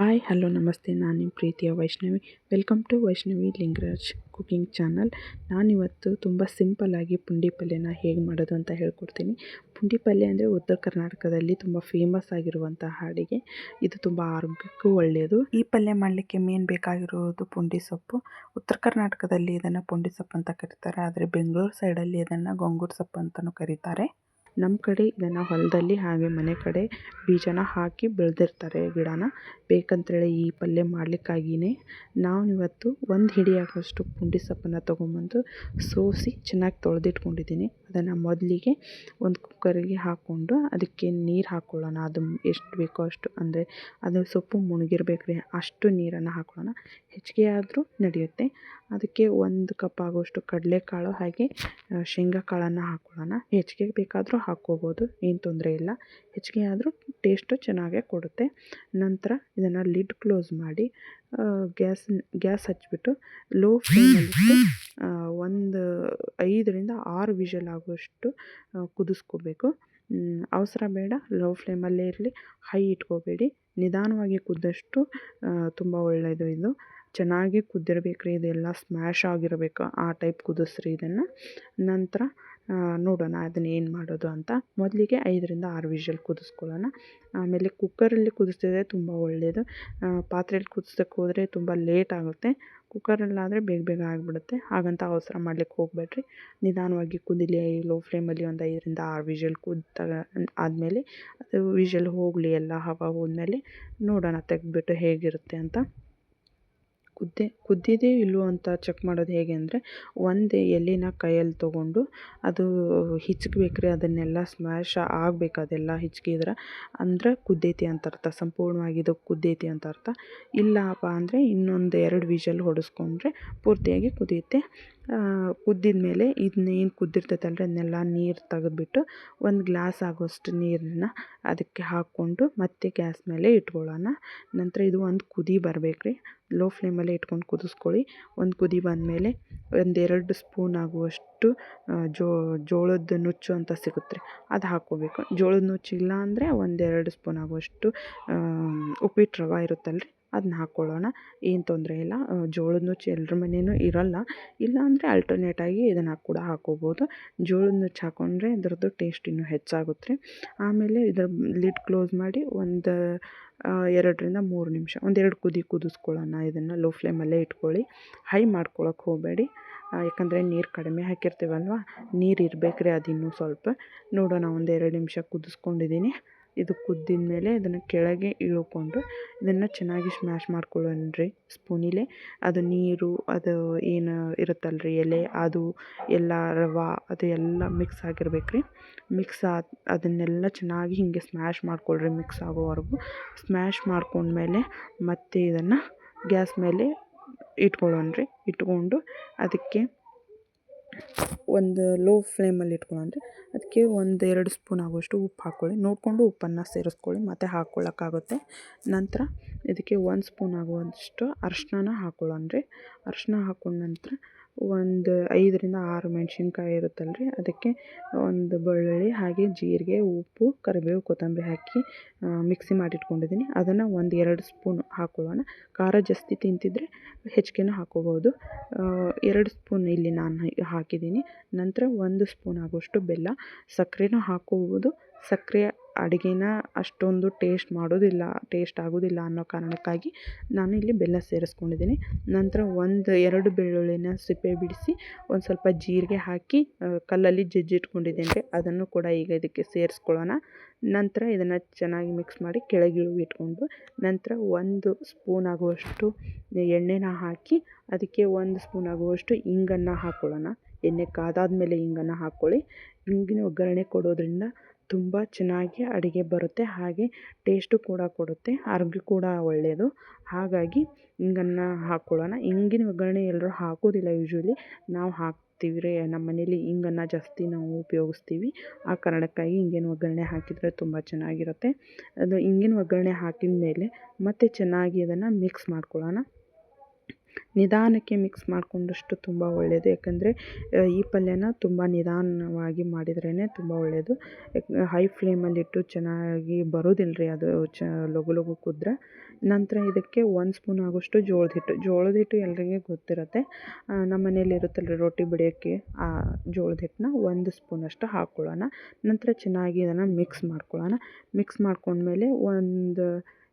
Hi hello ನಮಸ್ತೆ. ನಾನು ನಿಮ್ಮ ಪ್ರೀತಿಯ Vaishnavi. Welcome to Vaishnavi Lingaraj cooking channel. ನಾನಿವತ್ತು ತುಂಬ ಸಿಂಪಲ್ಲಾಗಿ ಪುಂಡಿ ಪಲ್ಯನ ಹೇಗೆ ಮಾಡೋದು ಅಂತ ಹೇಳ್ಕೊಡ್ತೀನಿ. ಪುಂಡಿ ಪಲ್ಯ ಅಂದರೆ ಉತ್ತರ ಕರ್ನಾಟಕದಲ್ಲಿ ತುಂಬ ಫೇಮಸ್ ಆಗಿರುವಂತಹ ಅಡಿಗೆ. ಇದು ತುಂಬ ಆರೋಗ್ಯಕ್ಕೂ ಒಳ್ಳೆಯದು. ಈ ಪಲ್ಯ ಮಾಡಲಿಕ್ಕೆ ಮೇನ್ ಬೇಕಾಗಿರುವುದು ಪುಂಡಿ ಸೊಪ್ಪು. ಉತ್ತರ ಕರ್ನಾಟಕದಲ್ಲಿ ಇದನ್ನು ಪುಂಡಿ ಸೊಪ್ಪು ಅಂತ ಕರೀತಾರೆ, ಆದರೆ ಬೆಂಗಳೂರು ಸೈಡಲ್ಲಿ ಇದನ್ನು ಗೊಂಗೂರು ಸೊಪ್ಪು ಅಂತಲೂ ಕರೀತಾರೆ. ನಮ್ಮ ಕಡೆ ಇದನ್ನು ಹೊಲದಲ್ಲಿ ಹಾಗೆ ಮನೆ ಕಡೆ ಬೀಜನ ಹಾಕಿ ಬೆಳೆದಿರ್ತಾರೆ ಗಿಡನ. ಬೇಕಂತೇಳಿ ಈ ಪಲ್ಯ ಮಾಡಲಿಕ್ಕಾಗಿಯೇ ನಾನಿವತ್ತು ಒಂದು ಹಿಡಿಯಾಗುವಷ್ಟು ಪುಂಡಿ ಸೊಪ್ಪನ್ನು ತೊಗೊಂಬಂದು ಸೋಸಿ ಚೆನ್ನಾಗಿ ತೊಳೆದಿಟ್ಕೊಂಡಿದ್ದೀನಿ. ಅದನ್ನು ಮೊದಲಿಗೆ ಒಂದು ಕುಕ್ಕರಿಗೆ ಹಾಕ್ಕೊಂಡು ಅದಕ್ಕೆ ನೀರು ಹಾಕ್ಕೊಳ್ಳೋಣ. ಅದು ಎಷ್ಟು ಬೇಕೋ ಅಷ್ಟು, ಅಂದರೆ ಅದು ಸೊಪ್ಪು ಮುಳುಗಿರ್ಬೇಕು ರೀ, ಅಷ್ಟು ನೀರನ್ನು ಹಾಕ್ಕೊಳ್ಳೋಣ. ಹೆಚ್ಚಿಗೆ ಆದರೂ ನಡೆಯುತ್ತೆ. ಅದಕ್ಕೆ 1 ಕಪ್ ಆಗುವಷ್ಟು ಕಡಲೆಕಾಳು ಹಾಗೆ ಶೇಂಗಾ ಕಾಳನ್ನು ಹಾಕ್ಕೊಳ್ಳೋಣ. ಹೆಚ್ಚಿಗೆ ಬೇಕಾದರೂ ಹಾಕ್ಕೋಬೋದು, ಏನು ತೊಂದರೆ ಇಲ್ಲ. ಹೆಚ್ಚಿಗೆ ಆದರೂ ಟೇಸ್ಟು ಚೆನ್ನಾಗೇ ಕೊಡುತ್ತೆ. ನಂತರ ಇದನ್ನು ಲಿಡ್ ಕ್ಲೋಸ್ ಮಾಡಿ ಗ್ಯಾಸ್ ಹಚ್ಚಿಬಿಟ್ಟು ಲೋ ಫ್ಲೇಮಲ್ಲಿಟ್ಟು ಒಂದು 5ರಿಂದ 6 ವಿಷಲ್ ಆಗುವಷ್ಟು ಕುದಿಸ್ಕೋಬೇಕು. ಅವಸರ ಬೇಡ, ಲೋ ಫ್ಲೇಮಲ್ಲೇ ಇರಲಿ, ಹೈ ಇಟ್ಕೋಬೇಡಿ. ನಿಧಾನವಾಗಿ ಕುದ್ದಷ್ಟು ತುಂಬ ಒಳ್ಳೆಯದು. ಇದು ಚೆನ್ನಾಗಿ ಕುದ್ದಿರಬೇಕು ರೀ, ಇದೆಲ್ಲ ಸ್ಮ್ಯಾಶ್ ಆಗಿರಬೇಕು, ಆ ಟೈಪ್ ಕುದಿಸ್ರಿ ಇದನ್ನು. ನಂತರ ನೋಡೋಣ ಅದನ್ನು ಏನು ಮಾಡೋದು ಅಂತ. ಮೊದಲಿಗೆ 5ರಿಂದ 6 ವಿಷಲ್ ಕುದಿಸ್ಕೊಳ್ಳೋಣ. ಆಮೇಲೆ ಕುಕ್ಕರಲ್ಲಿ ಕುದಿಸಿದ್ರೆ ತುಂಬ ಒಳ್ಳೆಯದು. ಪಾತ್ರೆಯಲ್ಲಿ ಕುದಿಸೋಕ್ಕೆ ಹೋದರೆ ತುಂಬ ಲೇಟ್ ಆಗುತ್ತೆ. ಕುಕ್ಕರಲ್ಲಾದರೆ ಬೇಗ ಬೇಗ ಆಗಿಬಿಡುತ್ತೆ. ಹಾಗಂತ ಅವಸರ ಮಾಡಲಿಕ್ಕೆ ಹೋಗಬೇಡ್ರಿ. ನಿಧಾನವಾಗಿ ಕುದಿಲಿ, ಲೋ ಫ್ಲೇಮಲ್ಲಿ ಒಂದು 5ರಿಂದ 6 ವಿಷಲ್ ಆದಮೇಲೆ ಅದು ವಿಷಲ್ ಹೋಗಲಿ, ಎಲ್ಲ ಹವಾ ಹೋದ್ಮೇಲೆ ನೋಡೋಣ ತೆಗೆದ್ಬಿಟ್ಟು ಹೇಗಿರುತ್ತೆ ಅಂತ. ಕುದ್ದಿದೆ ಇಲ್ಲವೋ ಅಂತ ಚೆಕ್ ಮಾಡೋದು ಹೇಗೆ ಅಂದರೆ, ಒಂದು ಎಲೆನ ಕೈಯಲ್ಲಿ ತೊಗೊಂಡು ಅದು ಹಿಚ್ಕಬೇಕ್ರಿ. ಅದನ್ನೆಲ್ಲ ಸ್ಮ್ಯಾಶ್ ಆಗಬೇಕು, ಅದೆಲ್ಲ ಹಿಚ್ಕಿದ್ರೆ ಅಂದರೆ ಕುದ್ದೈತಿ ಅಂತ ಅರ್ಥ, ಸಂಪೂರ್ಣವಾಗಿ ಇದು ಕುದ್ದೈತಿ ಅಂತ ಅರ್ಥ. ಇಲ್ಲಪ್ಪ ಅಂದರೆ ಇನ್ನೊಂದು 2 ವಿಷಲ್ ಹೊಡೆಸ್ಕೊಂಡ್ರೆ ಪೂರ್ತಿಯಾಗಿ ಕುದಿಯುತ್ತೆ. ಕುದ್ದಿದ ಮೇಲೆ ಇದನ್ನೇನು ಕುದ್ದಿರ್ತೈತಲ್ರಿ ಅದನ್ನೆಲ್ಲ ನೀರು ತೆಗೆದ್ಬಿಟ್ಟು ಒಂದು ಗ್ಲಾಸ್ ಆಗೋಷ್ಟು ನೀರನ್ನ ಅದಕ್ಕೆ ಹಾಕ್ಕೊಂಡು ಮತ್ತೆ ಗ್ಯಾಸ್ ಮೇಲೆ ಇಟ್ಕೊಳ್ಳೋಣ. ನಂತರ ಇದು ಒಂದು ಕುದಿ ಬರಬೇಕು ರೀ, ಲೋ ಫ್ಲೇಮಲ್ಲೇ ಇಟ್ಕೊಂಡು ಕುದಿಸ್ಕೊಳ್ಳಿ. ಒಂದು ಕುದಿ ಬಂದಮೇಲೆ 1-2 ಸ್ಪೂನ್ ಆಗುವಷ್ಟು ಜೋಳದ ನುಚ್ಚು ಅಂತ ಸಿಗುತ್ತೆ ರೀ, ಅದು ಹಾಕ್ಕೋಬೇಕು. ಜೋಳದ ನುಚ್ಚು ಇಲ್ಲ ಅಂದರೆ 1-2 ಸ್ಪೂನ್ ಆಗುವಷ್ಟು ಉಪ್ಪಿಟ್ಟು ರವೆ ಇರುತ್ತಲ್ರಿ, ಅದನ್ನ ಹಾಕ್ಕೊಳ್ಳೋಣ. ಏನು ತೊಂದರೆ ಇಲ್ಲ. ಜೋಳದ ನುಚ್ಚು ಎಲ್ಲರ ಮನೆಯೂ ಇರೋಲ್ಲ, ಇಲ್ಲಾಂದರೆ ಆಲ್ಟರ್ನೇಟಾಗಿ ಇದನ್ನು ಕೂಡ ಹಾಕ್ಕೋಬೋದು. ಜೋಳದ ನುಚ್ಚು ಹಾಕ್ಕೊಂಡ್ರೆ ಇದ್ರದ್ದು ಟೇಸ್ಟ್ ಇನ್ನೂ ಹೆಚ್ಚಾಗುತ್ತೆ ರೀ. ಆಮೇಲೆ ಇದರ ಲಿಡ್ ಕ್ಲೋಸ್ ಮಾಡಿ ಒಂದು 2ರಿಂದ 3 ನಿಮಿಷ, 1-2 ಕುದಿ ಕುದಿಸ್ಕೊಳ್ಳೋಣ. ಇದನ್ನು ಲೋ ಫ್ಲೇಮಲ್ಲೇ ಇಟ್ಕೊಳ್ಳಿ, ಹೈ ಮಾಡ್ಕೊಳಕ್ಕೆ ಹೋಗಬೇಡಿ. ಯಾಕಂದರೆ ನೀರು ಕಡಿಮೆ ಹಾಕಿರ್ತೀವಲ್ವ, ನೀರು ಇರಬೇಕು ರೀ ಅದು ಇನ್ನೂ ಸ್ವಲ್ಪ. ನೋಡೋಣ, 1-2 ನಿಮಿಷ ಕುದಿಸ್ಕೊಂಡಿದ್ದೀನಿ. ಇದು ಕುದ್ದಿದ ಮೇಲೆ ಇದನ್ನು ಕೆಳಗೆ ಇಳ್ಕೊಂಡು ಇದನ್ನು ಚೆನ್ನಾಗಿ ಸ್ಮ್ಯಾಶ್ ಮಾಡ್ಕೊಳ್ಳೋಣ್ರಿ ಸ್ಪೂನಿಲೆ. ಅದು ನೀರು ಅದು ಏನು ಇರುತ್ತಲ್ರಿ ಎಲೆ, ಅದು ಎಲ್ಲ ರವೆ ಅದು ಎಲ್ಲ ಮಿಕ್ಸ್ ಆಗಿರ್ಬೇಕು ರೀ. ಅದನ್ನೆಲ್ಲ ಚೆನ್ನಾಗಿ ಹೀಗೆ ಸ್ಮ್ಯಾಶ್ ಮಾಡ್ಕೊಳ್ರಿ, ಮಿಕ್ಸ್ ಆಗೋವರೆಗೂ. ಸ್ಮ್ಯಾಶ್ ಮಾಡ್ಕೊಂಡ್ಮೇಲೆ ಮತ್ತೆ ಇದನ್ನು ಗ್ಯಾಸ್ ಮೇಲೆ ಇಟ್ಕೊಳ್ಳೋಣ್ರಿ. ಇಟ್ಕೊಂಡು ಅದಕ್ಕೆ ಒಂದು ಲೋ ಫ್ಲೇಮಲ್ಲಿ ಇಟ್ಕೊಳ್ಳೋಣ್ರಿ. ಅದಕ್ಕೆ 1-2 ಸ್ಪೂನ್ ಆಗುವಷ್ಟು ಉಪ್ಪು ಹಾಕ್ಕೊಳ್ಳಿ. ನೋಡಿಕೊಂಡು ಉಪ್ಪನ್ನು ಸೇರಿಸ್ಕೊಳ್ಳಿ, ಮತ್ತು ಹಾಕ್ಕೊಳ್ಳೋಕ್ಕಾಗುತ್ತೆ. ನಂತರ ಇದಕ್ಕೆ 1 ಸ್ಪೂನ್ ಆಗುವಷ್ಟು ಅರಿಶಿನ ಹಾಕ್ಕೊಳ್ಳೋಣ್ರಿ. ಅರಿಶಿನ ಹಾಕ್ಕೊಂಡ ನಂತರ ಒಂದು 5ರಿಂದ 6 ಮೆಣಸಿನ್ಕಾಯಿ ಇರುತ್ತಲ್ರಿ, ಅದಕ್ಕೆ ಒಂದು ಬೆಳ್ಳುಳ್ಳಿ ಹಾಗೆ ಜೀರಿಗೆ, ಉಪ್ಪು, ಕರಿಬೇವು, ಕೊತ್ತಂಬರಿ ಹಾಕಿ ಮಿಕ್ಸಿ ಮಾಡಿಟ್ಕೊಂಡಿದ್ದೀನಿ. ಅದನ್ನು 1-2 ಸ್ಪೂನ್ ಹಾಕ್ಕೊಳ್ಳೋಣ. ಖಾರ ಜಾಸ್ತಿ ತಿಂತಿದ್ರೆ ಹೆಚ್ಚಿಗೆನೂ ಹಾಕ್ಕೋಬೋದು. 2 ಸ್ಪೂನ್ ಇಲ್ಲಿ ನಾನು ಹಾಕಿದ್ದೀನಿ. ನಂತರ 1 ಸ್ಪೂನ್ ಆಗುವಷ್ಟು ಬೆಲ್ಲ. ಸಕ್ಕರೆನೂ ಹಾಕ್ಕೋಬೋದು. ಸಕ್ಕರೆ ಅಡುಗೆನ ಅಷ್ಟೊಂದು ಟೇಸ್ಟ್ ಆಗೋದಿಲ್ಲ ಅನ್ನೋ ಕಾರಣಕ್ಕಾಗಿ ನಾನು ಇಲ್ಲಿ ಬೆಲ್ಲ ಸೇರಿಸ್ಕೊಂಡಿದ್ದೀನಿ. ನಂತರ 1-2 ಬೆಳ್ಳುಳ್ಳಿನ ಸಿಪ್ಪೆ ಬಿಡಿಸಿ ಒಂದು ಸ್ವಲ್ಪ ಜೀರಿಗೆ ಹಾಕಿ ಕಲ್ಲಲ್ಲಿ ಜಜ್ಜಿಟ್ಕೊಂಡಿದ್ದೇನೆ, ಅದನ್ನು ಕೂಡ ಈಗ ಇದಕ್ಕೆ ಸೇರಿಸ್ಕೊಳ್ಳೋಣ. ನಂತರ ಇದನ್ನು ಚೆನ್ನಾಗಿ ಮಿಕ್ಸ್ ಮಾಡಿ ಕೆಳಗೆ ಇಟ್ಕೊಂಡು ನಂತರ 1 ಸ್ಪೂನ್ ಆಗುವಷ್ಟು ಎಣ್ಣೆನ ಹಾಕಿ ಅದಕ್ಕೆ 1 ಸ್ಪೂನ್ ಆಗುವಷ್ಟು ಇಂಗನ್ನು ಹಾಕ್ಕೊಳ್ಳೋಣ. ಎಣ್ಣೆ ಕಾದಾದ್ಮೇಲೆ ಇಂಗನ್ನು ಹಾಕ್ಕೊಳ್ಳಿ. ಇಂಗಿನ ಒಗ್ಗರಣೆ ಕೊಡೋದ್ರಿಂದ ತುಂಬ ಚೆನ್ನಾಗಿ ಅಡುಗೆ ಬರುತ್ತೆ, ಹಾಗೆ ಟೇಸ್ಟು ಕೂಡ ಕೊಡುತ್ತೆ, ಆರೋಗ್ಯ ಕೂಡ ಒಳ್ಳೆಯದು. ಹಾಗಾಗಿ ಇಂಗನ್ನು ಹಾಕ್ಕೊಳ್ಳೋಣ. ಇಂಗಿನ ಒಗ್ಗರಣೆ ಎಲ್ಲರೂ ಹಾಕೋದಿಲ್ಲ ಯೂಶ್ವಲಿ, ನಾವು ಹಾಕ್ತೀವಿ ರೀ. ನಮ್ಮ ಮನೇಲಿ ಇಂಗನ್ನು ಜಾಸ್ತಿ ನಾವು ಉಪಯೋಗಿಸ್ತೀವಿ, ಆ ಕಾರಣಕ್ಕಾಗಿ ಇಂಗಿನ ಒಗ್ಗರಣೆ ಹಾಕಿದರೆ ತುಂಬ ಚೆನ್ನಾಗಿರುತ್ತೆ. ಅದು ಇಂಗಿನ ಒಗ್ಗರಣೆ ಹಾಕಿದ ಮೇಲೆ ಮತ್ತೆ ಚೆನ್ನಾಗಿ ಅದನ್ನು ಮಿಕ್ಸ್ ಮಾಡ್ಕೊಳ್ಳೋಣ. ನಿಧಾನಕ್ಕೆ ಮಿಕ್ಸ್ ಮಾಡಿಕೊಂಡಷ್ಟು ತುಂಬ ಒಳ್ಳೆಯದು. ಯಾಕಂದರೆ ಈ ಪಲ್ಯನ ತುಂಬ ನಿಧಾನವಾಗಿ ಮಾಡಿದ್ರೇ ತುಂಬ ಒಳ್ಳೆಯದು. ಹೈ ಫ್ಲೇಮಲ್ಲಿಟ್ಟು ಚೆನ್ನಾಗಿ ಬರೋದಿಲ್ಲ ರೀ ಅದು ಲಘು ಲಘು ಕುದ್ರೆ. ನಂತರ ಇದಕ್ಕೆ 1 ಸ್ಪೂನ್ ಆಗೋಷ್ಟು ಜೋಳದ ಹಿಟ್ಟು ಎಲ್ಲರಿಗೆ ಗೊತ್ತಿರುತ್ತೆ. ನಮ್ಮ ಮನೇಲಿ ಇರುತ್ತಲ್ಲ ರೊಟ್ಟಿ ಬಡಿಯೋಕ್ಕೆ ಆ ಜೋಳದ ಹಿಟ್ಟನ್ನ 1 ಸ್ಪೂನಷ್ಟು ಹಾಕ್ಕೊಳ್ಳೋಣ. ನಂತರ ಚೆನ್ನಾಗಿ ಇದನ್ನು ಮಿಕ್ಸ್ ಮಾಡ್ಕೊಂಡ್ಮೇಲೆ ಒಂದು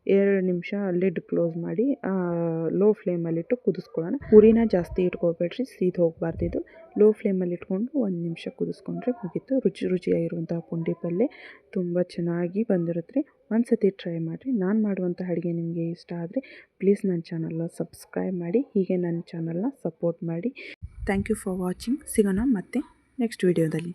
2 ನಿಮಿಷ ಲಿಡ್ ಕ್ಲೋಸ್ ಮಾಡಿ ಲೋ ಫ್ಲೇಮಲ್ಲಿಟ್ಟು ಕುದಿಸ್ಕೊಳ್ಳೋಣ. ಉರಿನ ಜಾಸ್ತಿ ಇಟ್ಕೋಬೇಡ್ರಿ, ಸೀದ್ ಹೋಗಬಾರ್ದು. ಇದು ಲೋ ಫ್ಲೇಮಲ್ಲಿ ಇಟ್ಕೊಂಡು 1 ನಿಮಿಷ ಕುದಿಸ್ಕೊಂಡ್ರೆ ಮುಗೀತು. ರುಚಿಯಾಗಿರುವಂಥ ಪುಂಡಿ ಪಲ್ಯ ತುಂಬ ಚೆನ್ನಾಗಿ ಬಂದಿರುತ್ತೆ. ಒಂದು ಸತಿ ಟ್ರೈ ಮಾಡಿರಿ. ನಾನು ಮಾಡುವಂಥ ಅಡುಗೆ ನಿಮಗೆ ಇಷ್ಟ ಆದರೆ ಪ್ಲೀಸ್ ನನ್ನ ಚಾನಲ್ನ ಸಬ್ಸ್ಕ್ರೈಬ್ ಮಾಡಿ, ಹೀಗೆ ನನ್ನ ಚಾನಲ್ನ ಸಪೋರ್ಟ್ ಮಾಡಿ. Thank you for watching. ಸಿಗೋಣ ಮತ್ತೆ ನೆಕ್ಸ್ಟ್ ವಿಡಿಯೋದಲ್ಲಿ.